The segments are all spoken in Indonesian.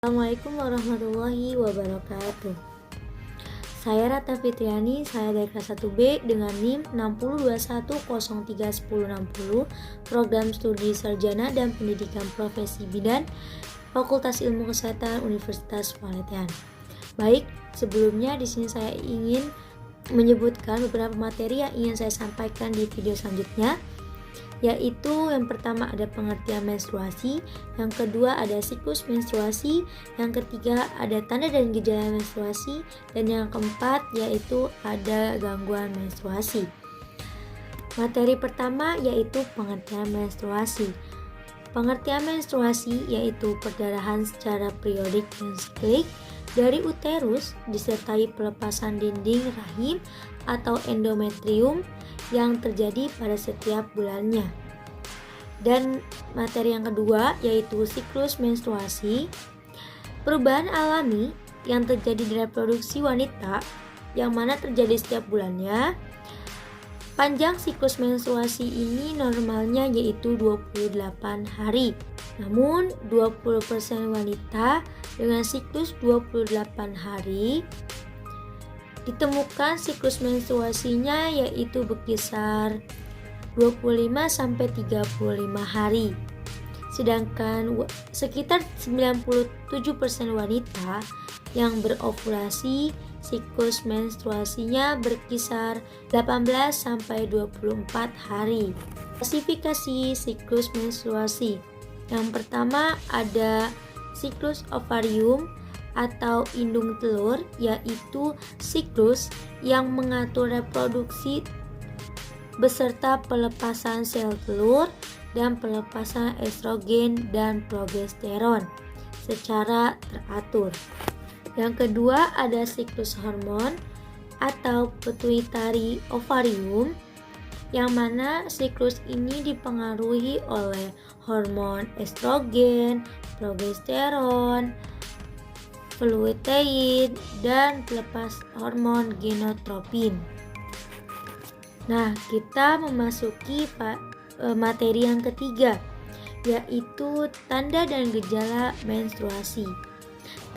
Assalamualaikum warahmatullahi wabarakatuh. Saya Ratna Fitriani, saya dari kelas 1B dengan NIM 60210316060, Program Studi Sarjana dan Pendidikan Profesi Bidan, Fakultas Ilmu Kesehatan Universitas Penelitian. Baik, sebelumnya di sini saya ingin menyebutkan beberapa materi yang ingin saya sampaikan di video selanjutnya, yaitu yang pertama ada pengertian menstruasi, yang kedua ada siklus menstruasi, yang ketiga ada tanda dan gejala menstruasi, dan yang keempat yaitu ada gangguan menstruasi. Materi pertama yaitu pengertian menstruasi. Pengertian menstruasi yaitu perdarahan secara periodik dan siklik dari uterus disertai pelepasan dinding rahim atau endometrium yang terjadi pada setiap bulannya. Dan materi yang kedua yaitu siklus menstruasi, perubahan alami yang terjadi di reproduksi wanita yang mana terjadi setiap bulannya. Panjang siklus menstruasi ini normalnya yaitu 28 hari. Namun 20% wanita dengan siklus 28 hari ditemukan siklus menstruasinya yaitu berkisar 25-35 hari. Sedangkan sekitar 97% wanita yang berovulasi siklus menstruasinya berkisar 18-24 hari. Klasifikasi siklus menstruasi. Yang pertama ada siklus ovarium atau indung telur, yaitu siklus yang mengatur reproduksi beserta pelepasan sel telur dan pelepasan estrogen dan progesteron secara teratur. Yang kedua ada siklus hormon atau pituitary ovarium, yang mana siklus ini dipengaruhi oleh hormon estrogen, progesteron, lutein, dan pelepas hormon gonadotropin. Nah, kita memasuki materi yang ketiga, yaitu tanda dan gejala menstruasi.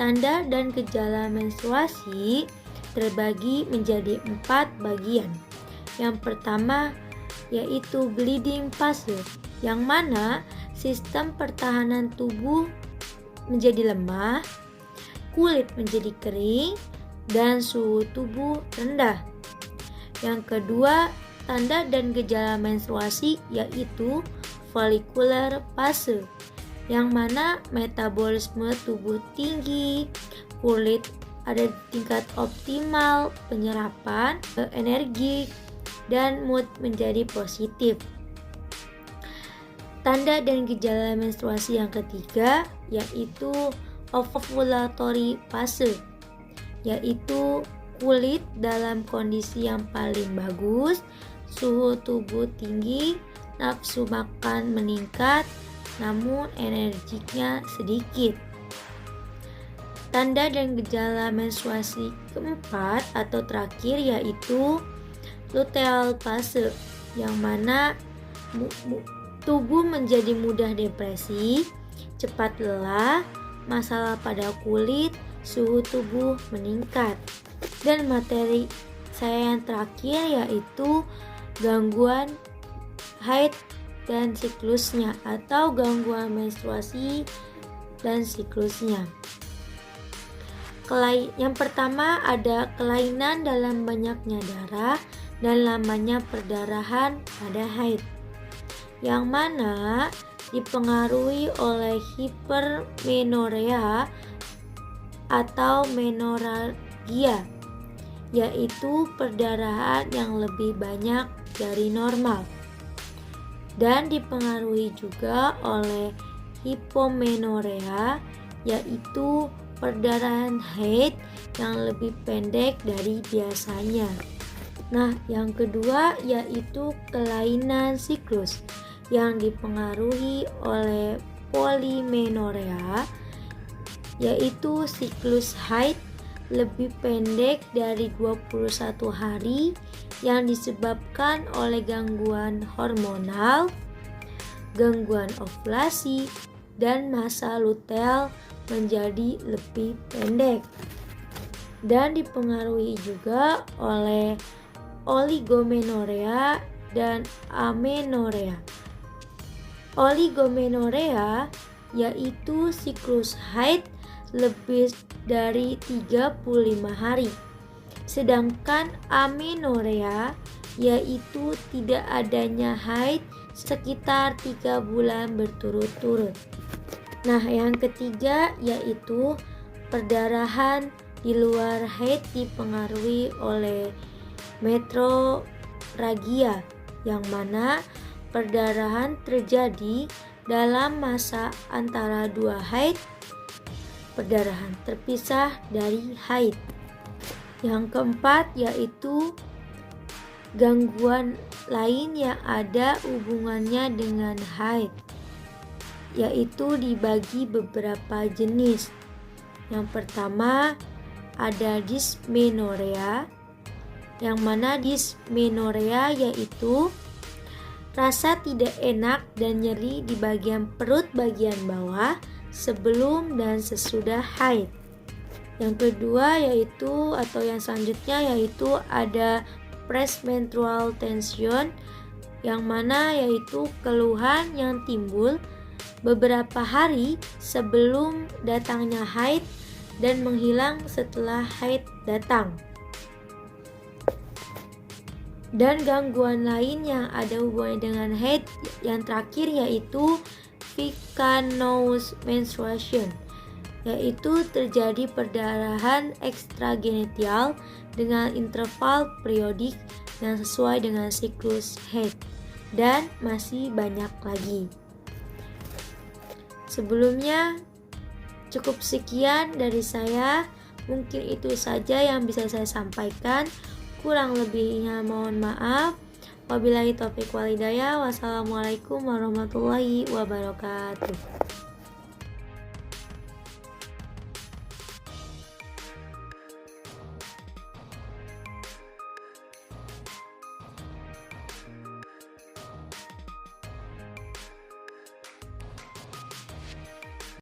Tanda dan gejala menstruasi terbagi menjadi 4 bagian. Yang pertama yaitu bleeding phase, yang mana sistem pertahanan tubuh menjadi lemah, kulit menjadi kering, dan suhu tubuh rendah. Yang kedua, tanda dan gejala menstruasi yaitu follicular phase, yang mana metabolisme tubuh tinggi, kulit ada di tingkat optimal, penyerapan energi, dan mood menjadi positif. Tanda dan gejala menstruasi yang ketiga yaitu ovulatory phase, yaitu kulit dalam kondisi yang paling bagus, suhu tubuh tinggi, nafsu makan meningkat, namun energinya sedikit. Tanda dan gejala menstruasi keempat atau terakhir yaitu luteal phase, yang mana tubuh menjadi mudah depresi, cepat lelah, masalah pada kulit, suhu tubuh meningkat. Dan materi saya yang terakhir yaitu gangguan haid dan siklusnya atau gangguan menstruasi dan siklusnya. Yang pertama ada kelainan dalam banyaknya darah dan lamanya perdarahan pada haid, yang mana dipengaruhi oleh hipermenorea atau menorrhagia, yaitu perdarahan yang lebih banyak dari normal, dan dipengaruhi juga oleh hipomenorea, yaitu perdarahan haid yang lebih pendek dari biasanya. Nah, yang kedua yaitu kelainan siklus yang dipengaruhi oleh polymenorea, yaitu siklus haid lebih pendek dari 21 hari yang disebabkan oleh gangguan hormonal, gangguan ovulasi, dan masa luteal menjadi lebih pendek. Dan dipengaruhi juga oleh oligomenorea dan amenorea. Oligomenorea yaitu siklus haid lebih dari 35 hari. Sedangkan amenorea yaitu tidak adanya haid sekitar 3 bulan berturut-turut. Nah, yang ketiga yaitu perdarahan di luar haid dipengaruhi oleh metrorragia, yang mana perdarahan terjadi dalam masa antara 2 haid. Perdarahan terpisah dari haid. Yang keempat yaitu gangguan lain yang ada hubungannya dengan haid, yaitu dibagi beberapa jenis. Yang pertama ada dysmenorrhea, yang mana dysmenorrhea yaitu rasa tidak enak dan nyeri di bagian perut bagian bawah sebelum dan sesudah haid. Yang kedua yaitu atau yang selanjutnya yaitu ada premenstrual tension, yang mana yaitu keluhan yang timbul beberapa hari sebelum datangnya haid dan menghilang setelah haid datang. Dan gangguan lain yang ada hubungannya dengan haid yang terakhir yaitu vicarious menstruation, yaitu terjadi perdarahan ekstragenitial dengan interval periodik yang sesuai dengan siklus haid, dan masih banyak lagi. Sebelumnya cukup sekian dari saya, mungkin itu saja yang bisa saya sampaikan. Kurang lebihnya mohon maaf. Wabillahi taufiq wal hidayah. Wassalamualaikum warahmatullahi wabarakatuh.